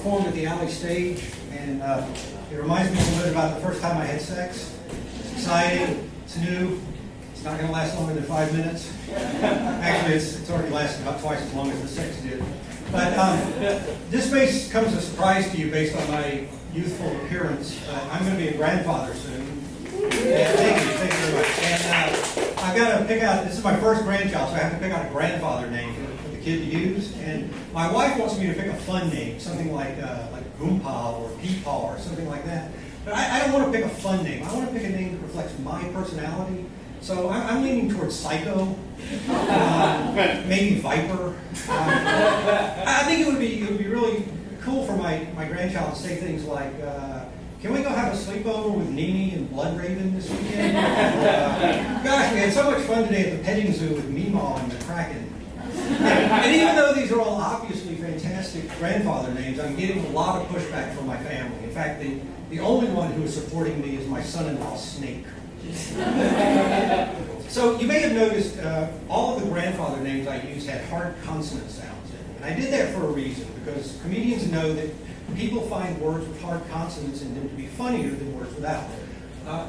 performed at the Alley stage, and it reminds me a little bit about the first time I had sex. It's exciting, it's new, it's not going to last longer than 5 minutes. Actually, it's already lasted about twice as long as the sex did. But this may come as a surprise to you based on my youthful appearance. I'm going to be a grandfather soon. Yeah, thank you very much. And I've got to pick out, this is my first grandchild, so I have to pick out a grandfather name for the kid to use. And my wife wants me to pick a fun name, something like Goompa or Peepaw or something like that. But I don't want to pick a fun name. I want to pick a name that reflects my personality. So I'm leaning towards Psycho, maybe Viper. I think it would be really cool for my grandchild to say things like, can we go have a sleepover with Nene and Blood Raven this weekend? Gosh, we had so much fun today at the petting zoo with Meemaw and the Kraken. And even though these are all obviously fantastic grandfather names, I'm getting a lot of pushback from my family. In fact, the only one who is supporting me is my son-in-law, Snake. So you may have noticed all of the grandfather names I use had hard consonant sounds in them. And I did that for a reason, because comedians know that people find words with hard consonants in them to be funnier than words without.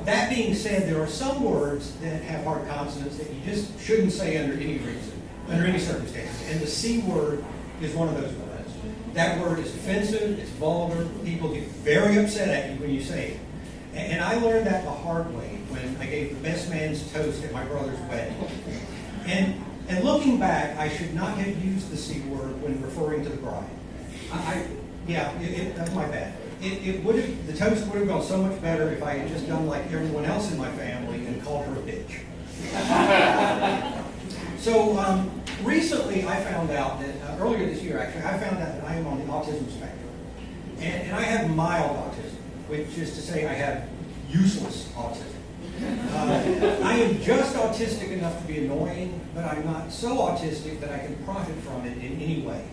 That being said, there are some words that have hard consonants that you just shouldn't say under any reason, under any circumstances. And the C word is one of those words. That word is offensive, it's vulgar, people get very upset at you when you say it. And I learned that the hard way when I gave the best man's toast at my brother's wedding. And looking back, I should not have used the C word when referring to the bride. That's my bad. The toast would have gone so much better if I had just done like everyone else in my family and called her a bitch. So recently I found out that, earlier this year actually, I found out that I am on the autism spectrum. And I have mild autism, which is to say I have useless autism. I am just autistic enough to be annoying, but I'm not so autistic that I can profit from it in any way.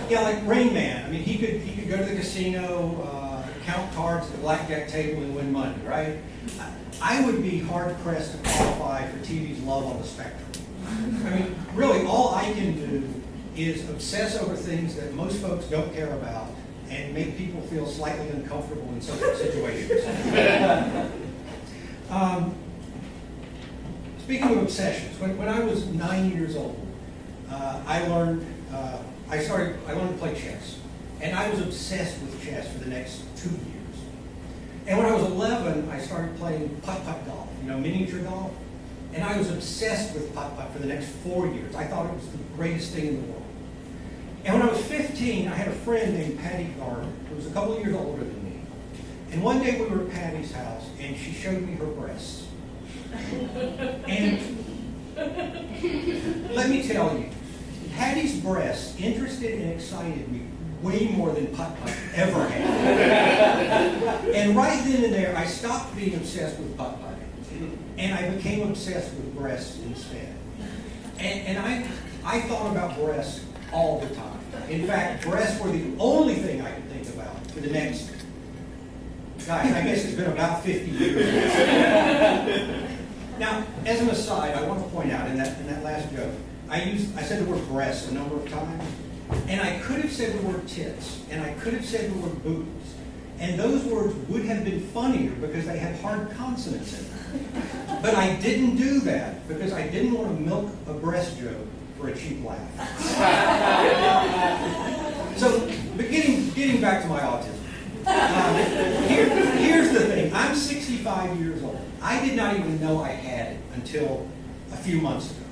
Yeah, like Rain Man. I mean, he could go to the casino, count cards at the blackjack table and win money, right? I would be hard-pressed to qualify for TV's Love on the Spectrum. I mean, really, all I can do is obsess over things that most folks don't care about and make people feel slightly uncomfortable in social situations. Speaking of obsessions, when I was 9 years old, I learned to play chess. And I was obsessed with chess for the next 2 years. And when I was 11, I started playing putt-putt golf, miniature golf. And I was obsessed with putt-putt for the next 4 years. I thought it was the greatest thing in the world. And when I was 15, I had a friend named Patty Garner, who was a couple of years older than me. And one day we were at Patty's house, and she showed me her breasts. And let me tell you, Patty's breasts interested and excited me way more than putt-putt ever had. And right then and there, I stopped being obsessed with putt-putting, and I became obsessed with breasts instead. And I thought about breasts all the time. In fact, breasts were the only thing I could think about for the next, I guess it's been about 50 years. Now, as an aside, I want to point out in that last joke, I said the word breasts a number of times, and I could have said the word tits, and I could have said the word boobs, and those words would have been funnier because they had hard consonants in them. But I didn't do that because I didn't want to milk a breast joke for a cheap laugh. But getting back to my autism. Here's the thing. I'm 65 years old. I did not even know I had it until a few months ago.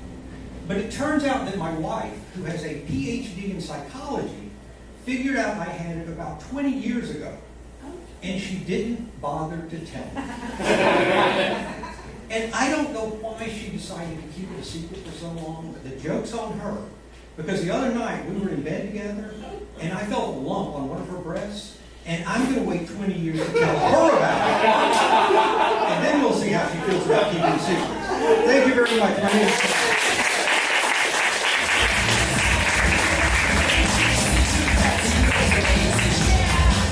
But it turns out that my wife, who has a PhD in psychology, figured out I had it about 20 years ago. And she didn't bother to tell me. And I don't know why she decided to keep it a secret for so long, but the joke's on her. Because the other night, we were in bed together, and I felt a lump on one of her breasts, and I'm going to wait 20 years to tell her about it. And then we'll see how she feels about keeping secrets. Thank you very much. My name is